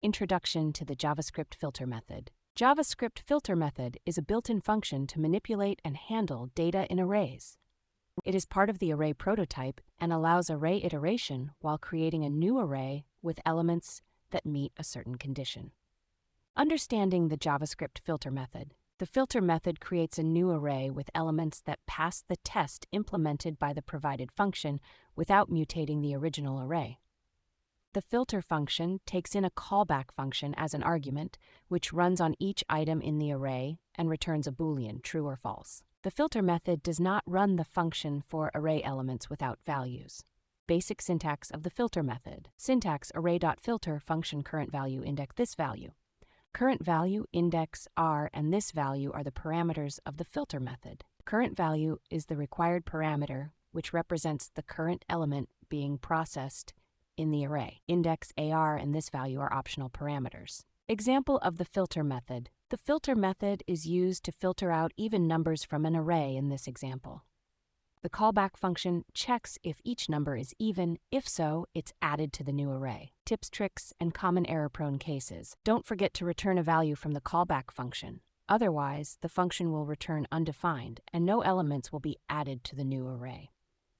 Introduction to the JavaScript Filter method. JavaScript Filter method is a built-in function to manipulate and handle data in arrays. It is part of the array prototype and allows array iteration while creating a new array with elements that meet a certain condition. Understanding the JavaScript filter method. The filter method creates a new array with elements that pass the test implemented by the provided function without mutating the original array. The filter function takes in a callback function as an argument, which runs on each item in the array and returns a Boolean, true or false. The filter method does not run the function for array elements without values. Basic syntax of the filter method. Syntax: array.filter function current value index this value. Current value, index, r, and this value are the parameters of the filter method. Current value is the required parameter, which represents the current element being processed in the array. Index, ar, and this value are optional parameters. Example of the filter method. The filter method is used to filter out even numbers from an array in this example. The callback function checks if each number is even. If so, it's added to the new array. Tips, tricks, and common error-prone cases. Don't forget to return a value from the callback function. Otherwise, the function will return undefined, and no elements will be added to the new array.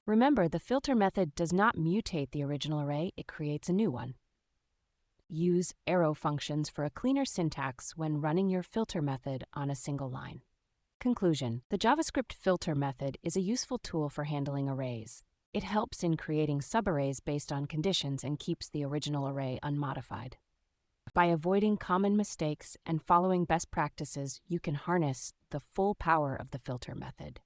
Remember, the filter method does not mutate the original array, it creates a new one. Use arrow functions for a cleaner syntax when running your filter method on a single line. Conclusion: the JavaScript filter method is a useful tool for handling arrays. It helps in creating subarrays based on conditions and keeps the original array unmodified. By avoiding common mistakes and following best practices, you can harness the full power of the filter method.